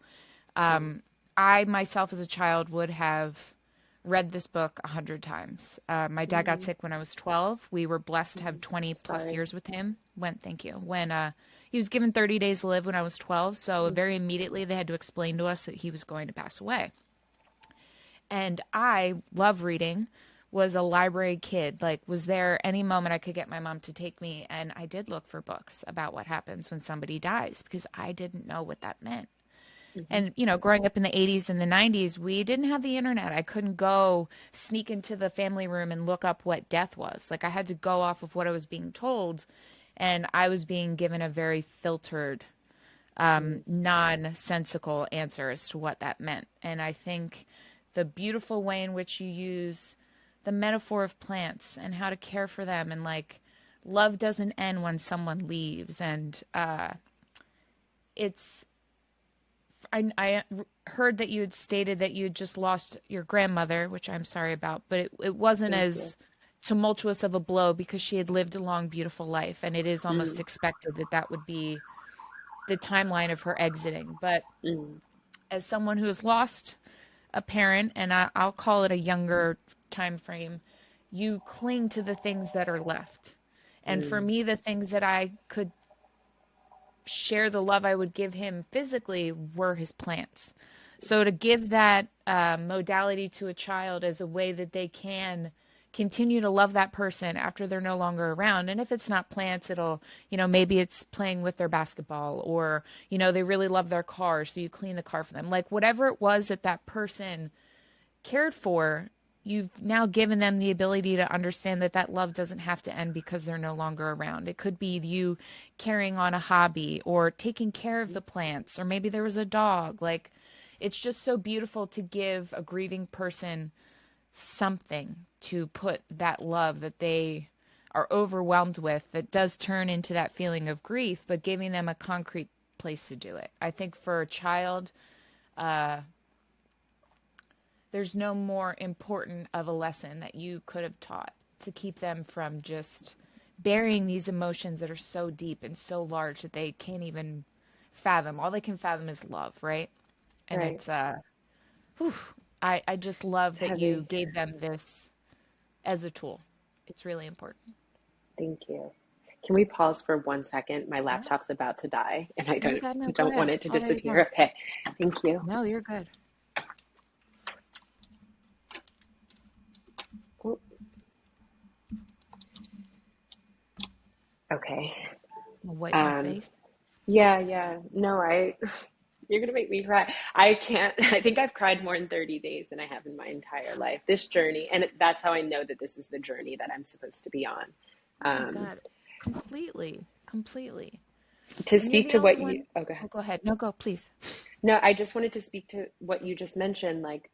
I myself as a child would have read this book 100 times. My dad got sick when I was 12. We were blessed to have 20 plus Sorry. years with him. Thank you. When he was given 30 days to live when I was 12. So very immediately they had to explain to us that he was going to pass away. And I love reading, was a library kid, like was there any moment I could get my mom to take me, and I did look for books about what happens when somebody dies because I didn't know what that meant. Mm-hmm. And growing up in the 80s and the 90s, we didn't have the internet. I couldn't go sneak into the family room and look up what death was. Like I had to go off of what I was being told, and I was being given a very filtered, nonsensical answer as to what that meant. And I think the beautiful way in which you use the metaphor of plants and how to care for them, and like love doesn't end when someone leaves, and it's I heard that you had stated that you had just lost your grandmother, which I'm sorry about, but it wasn't Thank you. as tumultuous of a blow because she had lived a long, beautiful life, and it is almost Mm, expected that that would be the timeline of her exiting. But mm, as someone who has lost a parent, and I'll call it a younger time frame, you cling to the things that are left. And for mm, me, the things that I could share the love I would give him physically were his plants. So to give that modality to a child as a way that they can continue to love that person after they're no longer around. And if it's not plants, it'll, maybe it's playing with their basketball or, they really love their car. So you clean the car for them. Like whatever it was that that person cared for, you've now given them the ability to understand that that love doesn't have to end because they're no longer around. It could be you carrying on a hobby or taking care of the plants, or maybe there was a dog. Like, it's just so beautiful to give a grieving person something to put that love that they are overwhelmed with, that does turn into that feeling of grief, but giving them a concrete place to do it. I think for a child, there's no more important of a lesson that you could have taught to keep them from just burying these emotions that are so deep and so large that they can't even fathom. All they can fathom is love, right? And Right. it's whew, I just love It's that you heavy. gave them this as a tool. It's really important. Thank you. Can we pause for 1 second? My Yeah. laptop's about to die and Oh my God, I no, go don't want ahead. it to I'll write it down. disappear. Okay. Thank you. No, you're good. Oh, okay. I'll wipe my Um, face. yeah, yeah. No, you're gonna make me cry. I can't, I think I've cried more in 30 days than I have in my entire life. This journey, and that's how I know that this is the journey that I'm supposed to be on. Oh my Um, God. Completely. Completely. to And you're speak the to only what you, one. oh, go ahead. Oh, go ahead. No, go, please. No, I just wanted to speak to what you just mentioned, like,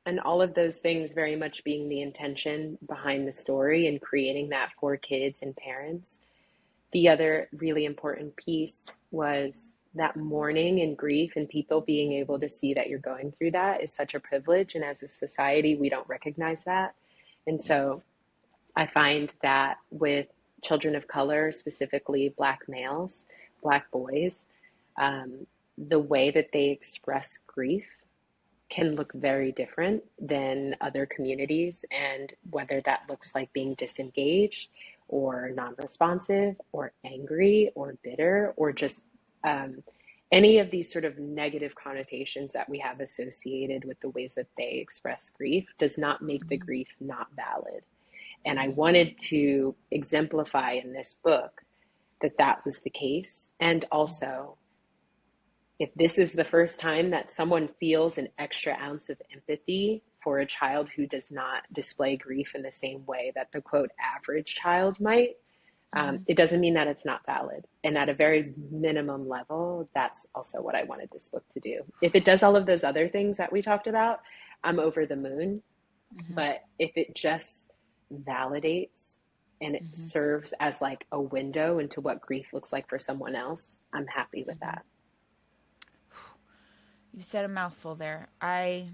and all of those things very much being the intention behind the story and creating that for kids and parents. The other really important piece was that mourning and grief and people being able to see that you're going through that is such a privilege. And as a society, we don't recognize that. And Yes. so I find that with children of color, specifically Black males, Black boys, the way that they express grief can look Yes. very different than other communities, and whether that looks like being disengaged or non-responsive or angry or bitter or just um, any of these sort of negative connotations that we have associated with the ways that they express grief does not make the Mhm. grief not valid. And I Mhm. wanted to exemplify in this book that that was the case. And also, if this is the first time that someone feels an extra ounce of empathy for a child who does not display grief in the same way that the quote average child might, Mhm. it doesn't mean that it's not valid. And at a very minimum level, that's also what I wanted this book to do. If it does all of those other things that we talked about, I'm over the moon. Mhm. But if it just validates and it Mhm. serves as like a window into what grief looks like for someone else, I'm happy with Mhm. that. You said a mouthful there. I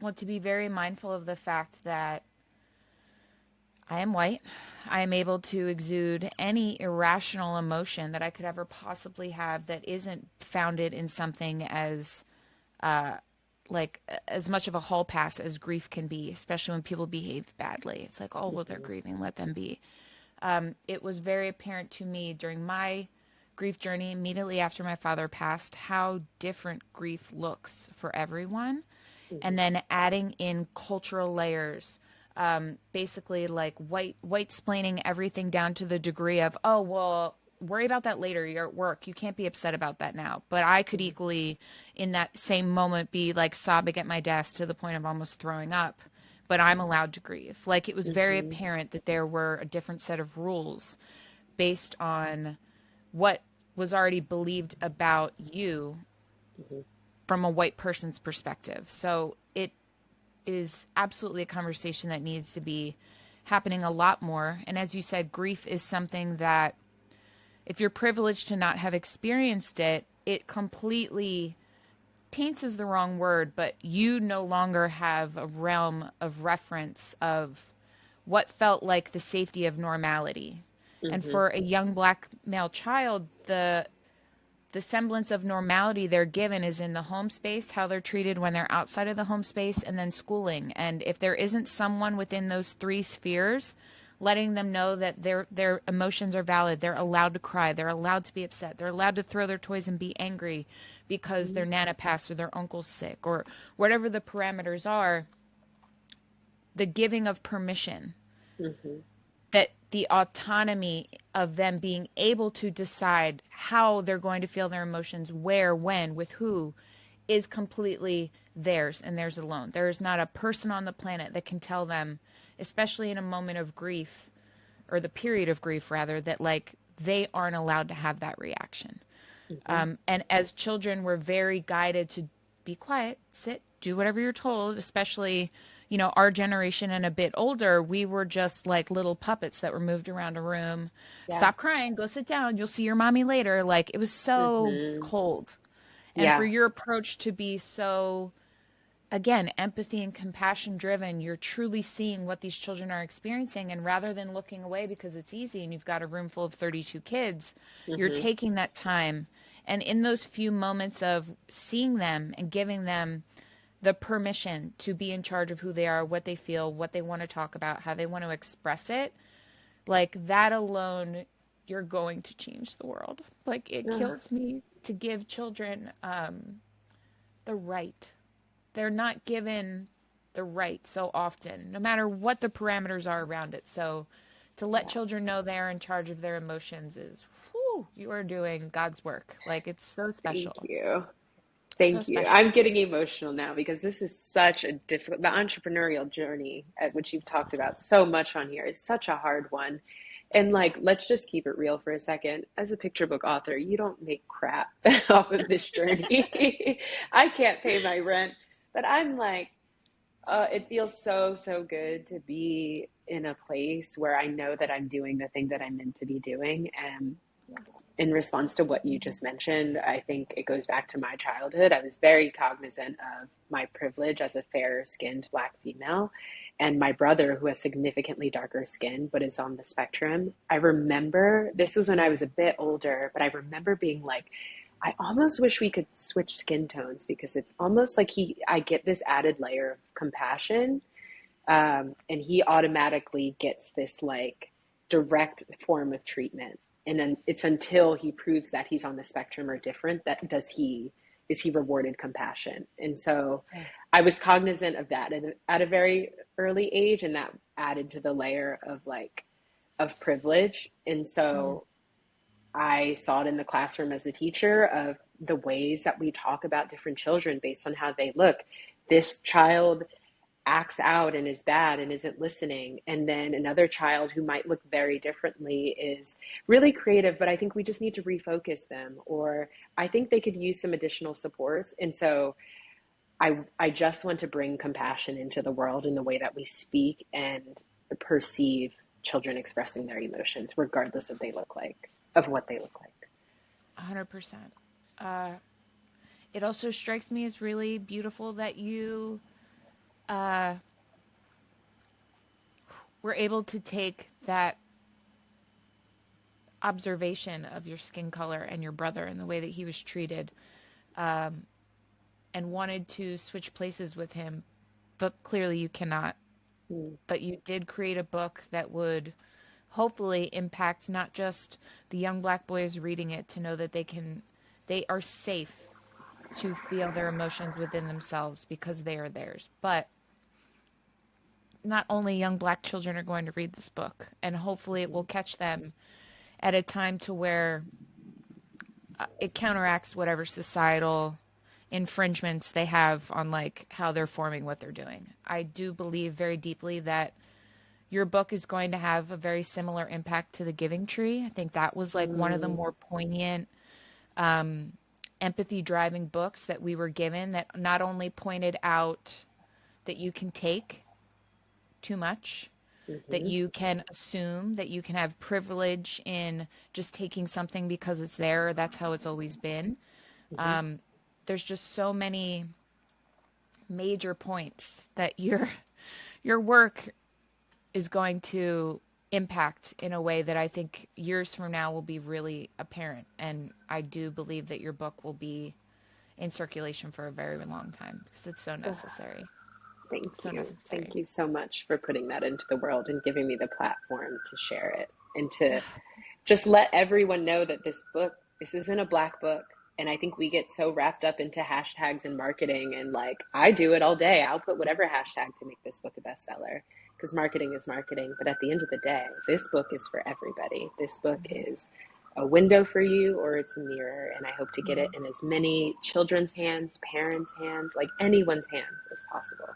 want to be very mindful of the fact that I am white. I am able to exude any irrational emotion that I could ever possibly have that isn't founded in something as like as much of a hall pass as grief can be, especially when people behave badly. It's like, oh, well, they're Mm-hmm. grieving, let them be. It was very apparent to me during my grief journey immediately after my father passed how different grief looks for everyone, and Mm-hmm. then adding in cultural layers, basically like white splaining everything down to the degree of, oh well, worry about that later, you're at work, you can't be upset about that now. But I could equally in that same moment be like sobbing at my desk to the point of almost throwing up, but I'm allowed to grieve. Like, it was very Mm-hmm. apparent that there were a different set of rules based on what was already believed about you Mm-hmm. from a white person's perspective. So it is absolutely a conversation that needs to be happening a lot more. And as you said, grief is something that, if you're privileged to not have experienced it, it completely taints is the wrong word, but you no longer have a realm of reference of what felt like the safety of normality. And Mm-hmm. for a young black male child, the semblance of normality they're given is in the home space, how they're treated when they're outside of the home space, and then schooling. And if there isn't someone within those three spheres letting them know that their emotions are valid, they're allowed to cry, they're allowed to be upset, they're allowed to throw their toys and be angry because their nana passed or their uncle's sick or whatever the parameters are, the giving of permission, Mm-hmm. that the autonomy of them being able to decide how they're going to feel their emotions, where, when, with who, is completely theirs and theirs alone. There is not a person on the planet that can tell them, especially in a moment of grief, or the period of grief rather, that like they aren't allowed to have that reaction. Hmm. And as children, we're very guided to be quiet, sit, do whatever you're told, especially, our generation and a bit older, we were just like little puppets that were moved around a room. Yeah. Stop crying, go sit down, you'll see your mommy later. Like it was so Hmm. cold. And for Yeah. your approach to be so, again, empathy and compassion driven, you're truly seeing what these children are experiencing. And rather than looking away because it's easy and you've got a room full of 32 kids, you're Hmm. taking that time. And in those few moments of seeing them and giving them the permission to be in charge of who they are, what they feel, what they want to talk about, how they want to express it, like that alone, you're going to change the world. Like it Yeah. kills me to give children the right. They're not given the right so often, no matter what the parameters are around it. So to let Yeah. children know they're in charge of their emotions is, whew, you are doing God's work. Like it's so Thank special. you. So Thank you. special. I'm getting emotional now because this is such a difficult, the entrepreneurial journey at which you've talked about so much on here is such a hard one. And like, let's just keep it real for a second. As a picture book author, you don't make crap off of this journey. I can't pay my rent, but I'm like, it feels so, so good to be in a place where I know that I'm doing the thing that I'm meant to be doing. And in response to what you just mentioned, I think it goes back to my childhood. I was very cognizant of my privilege as a fair skinned Black female. And my brother, who has significantly darker skin but is on the spectrum, I remember this was when I was a bit older, but I remember being like, I almost wish we could switch skin tones because it's almost like I get this added layer of compassion, and he automatically gets this like direct form of treatment. And then it's until he proves that he's on the spectrum or different that is he rewarded compassion. And so Yeah. I was cognizant of that at a very early age, and that added to the layer of like of privilege. And Mm. so I saw it in the classroom as a teacher of the ways that we talk about different children based on how they look. This child acts out and is bad and isn't listening. And then another child who might look very differently is really creative, but I think we just need to refocus them, or I think they could use some additional supports. And so I just want to bring compassion into the world in the way that we speak and perceive children expressing their emotions, regardless of what they look like. 100%. Uh, it also strikes me as really beautiful that you uh, were able to take that observation of your skin color and your brother and the way that he was treated, um, and wanted to switch places with him, but clearly you cannot. Mm. But you did create a book that would hopefully impact not just the young Black boys reading it to know that they are safe to feel their emotions within themselves because they are theirs, but not only young Black children are going to read this book, and hopefully it will catch them at a time to where it counteracts whatever societal infringements they have on like how they're forming what they're doing. I do believe very deeply that your book is going to have a very similar impact to The Giving Tree. I think that was like one of the Mm. more poignant, empathy driving books that we were given, that not only pointed out that you can take too much, that Hmm. you can assume, that you can have privilege in just taking something because it's there, or that's how it's always been. Hmm. Um, there's just so many major points that your work is going to impact in a way that I think years from now will be really apparent. And I do believe that your book will be in circulation for a very long time because it's so necessary. Thank So you. Thank necessary. you so much for putting that into the world and giving me the platform to share it and to just let everyone know that this isn't a black book. And I think we get so wrapped up into hashtags and marketing, and like I do it all day. I'll put whatever hashtag to make this book a bestseller because marketing is marketing. But at the end of the day, this book is for everybody. This book is a window for you or it's a mirror. And I hope to get it in as many children's hands, parents' hands, like anyone's hands as possible.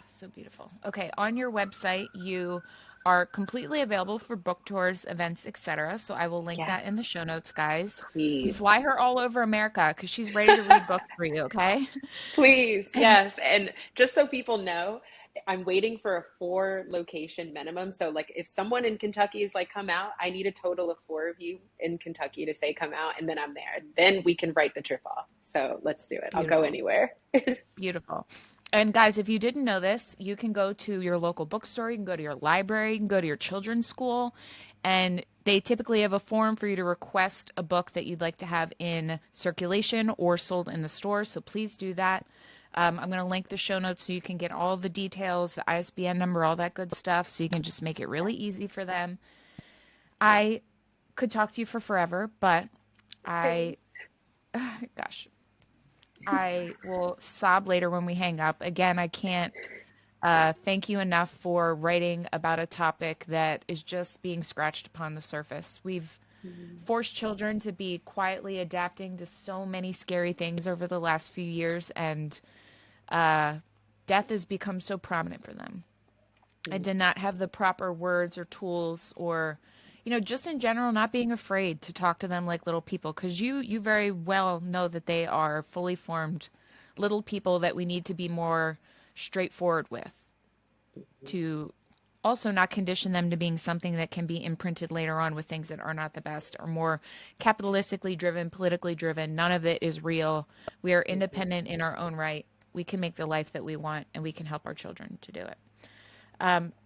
So beautiful. Okay, on your website, you are completely available for book tours, events, etc. So I will link Yeah, that in the show notes, guys. Fly please. her all over America because she's ready to read books for you, okay? Please, And yes. And just so people know, I'm waiting for a 4 location minimum. So like if someone in Kentucky is like come out, I need a total of 4 of you in Kentucky to say come out and then I'm there. Then we can write the trip off. So let's do it. I'll go beautiful. anywhere. Beautiful. And guys, if you didn't know this, you can go to your local bookstore, you can go to your library, you can go to your children's school, and they typically have a form for you to request a book that you'd like to have in circulation or sold in the store. So please do that. I'm going to link the show notes so you can get all the details, the ISBN number, all that good stuff, so you can just make it really easy for them. I could talk to you for forever, but Same. I, gosh, I will sob later when we hang up. Again, I can't thank you enough for writing about a topic that is just being scratched upon the surface. We've forced children to be quietly adapting to so many scary things over the last few years, and uh, death has become so prominent for them. I did not have the proper words or tools or just in general not being afraid to talk to them like little people because you very well know that they are fully formed little people that we need to be more straightforward with to also not condition them to being something that can be imprinted later on with things that are not the best or more capitalistically driven, politically driven. None of it is real. We are independent in our own right. We can make the life that we want and we can help our children to do it.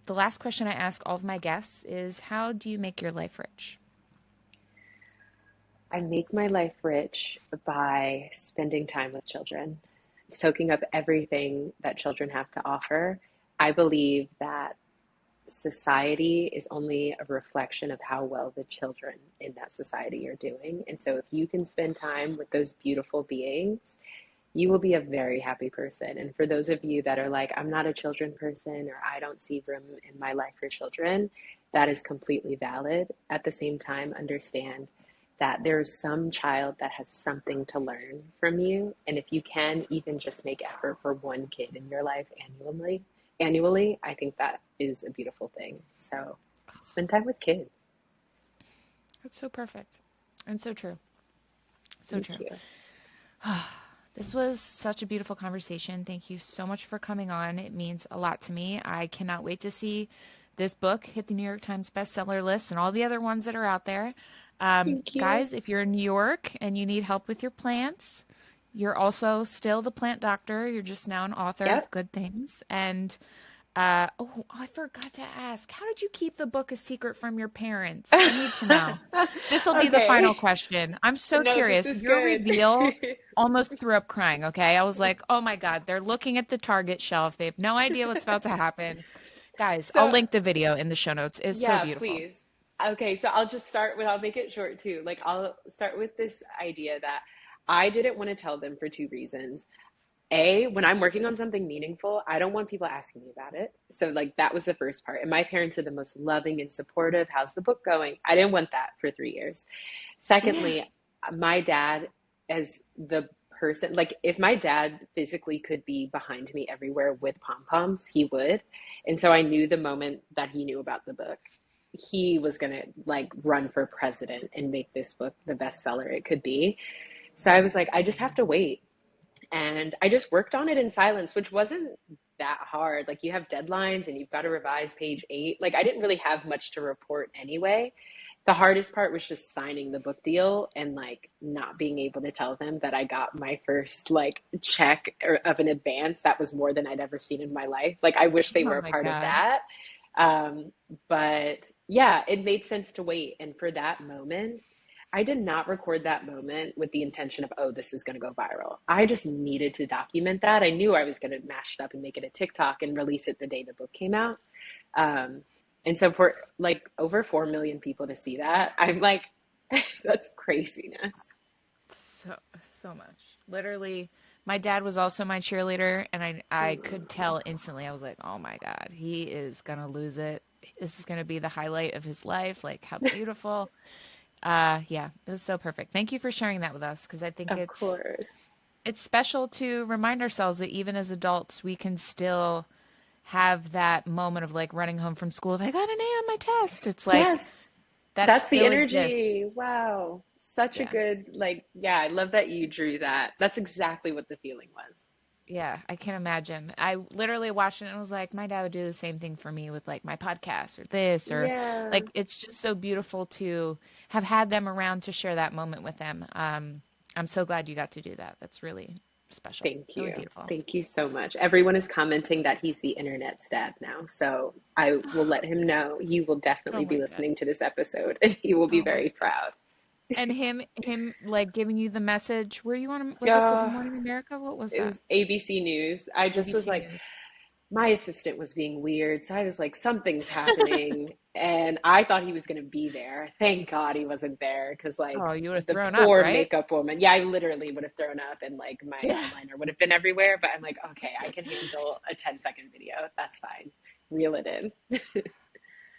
The last question I ask all of my guests is how do you make your life rich? I make my life rich by spending time with children, soaking up everything that children have to offer. I believe that society is only a reflection of how well the children in that society are doing. And so if you can spend time with those beautiful beings, you will be a very happy person. And for those of you that are like, I'm not a children person or I don't see room in my life for children, that is completely valid. At the same time, understand that there's some child that has something to learn from you. And if you can even just make effort for one kid in your life annually, I think that is a beautiful thing. So spend time with kids. That's so perfect and so true. So Thank true. you. This was such a beautiful conversation. Thank you so much for coming on. It means a lot to me. I cannot wait to see this book hit the New York Times bestseller list and all the other ones that are out there. Thank you. Guys, if you're in New York and you need help with your plants, you're also still the plant doctor. You're just now an author of Yep. good things. And oh, I forgot to ask, how did you keep the book a secret from your parents? I need to know. This will be the final Okay. question. I'm so No, this curious. is Your good. reveal almost threw up crying, okay? I was like, oh my God, they're looking at the Target shelf. They have no idea what's about to happen. Guys, I'll So, link the video in the show notes. It's so yeah, beautiful. please. Okay, so I'll just start with, I'll make it short too. Like, I'll start with this idea that I didn't want to tell them for 2 reasons. A, when I'm working on something meaningful, I don't want people asking me about it. So, like, that was the first part. And my parents are the most loving and supportive. How's the book going? I didn't want that for 3 years. Secondly, my dad, as the person, like, if my dad physically could be behind me everywhere with pom poms, he would. And so I knew the moment that he knew about the book, he was going to like run for president and make this book the bestseller it could be. So I was like, I just have to wait. And I just worked on it in silence, which wasn't that hard. Like you have deadlines and you've got to revise page 8. Like I didn't really have much to report anyway. The hardest part was just signing the book deal and like not being able to tell them that I got my first like check of an advance that was more than I'd ever seen in my life. Like I wish they Oh were a my part of God. that. Um, but yeah, it made sense to wait. And for that moment, I did not record that moment with the intention of, oh, this is going to go viral. I just needed to document that. I knew I was going to mash it up and make it a TikTok and release it the day the book came out. Um, and so for like over 4 million people to see that, I'm like, that's craziness. So so much. Literally, my dad was also my cheerleader, and I could tell instantly. I was like, oh my God, he is gonna lose it. This is gonna be the highlight of his life. Like, how beautiful. Yeah, it was so perfect. Thank you for sharing that with us because I think Of course. it's special to remind ourselves that even as adults, we can still have that moment of like running home from school. I got an A on my test. It's like Yes. that That's the still exists. energy. Wow. Such a Yeah. good, like, yeah, I love that you drew that. That's exactly what the feeling was. Yeah, I can imagine. I literally watched it and was like, my dad would do the same thing for me with like my podcast or this or Yeah. like it's just so beautiful to have had them around to share that moment with them. I'm so glad you got to do that. That's really special. Thank Really you. beautiful. Thank you so much. Everyone is commenting that he's the internet's dad now. So I will let him know. He will Oh definitely be my God. listening to this episode and he will be Oh my very God. proud. And him like giving you the message. Were you on? Was it Good Yeah, Morning America? What was it that? was ABC News. I just was ABC like, News. my assistant was being weird. So I was like, something's happening. And I thought he was going to be there. Thank God he wasn't there because, like, Oh, you would have the thrown up, poor right? makeup woman. Yeah, I literally would have thrown up and, like, my Yeah. eyeliner would have been everywhere. But I'm like, okay, I can handle a 10-second video. That's fine. Reel it in.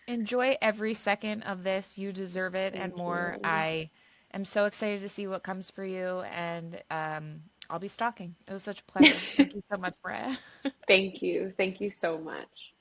Enjoy every second of this. You deserve it and Thank more. you. I am so excited to see what comes for you, and I'll be stalking. It was such a pleasure. Thank you so much, Maria. Thank you. Thank you so much.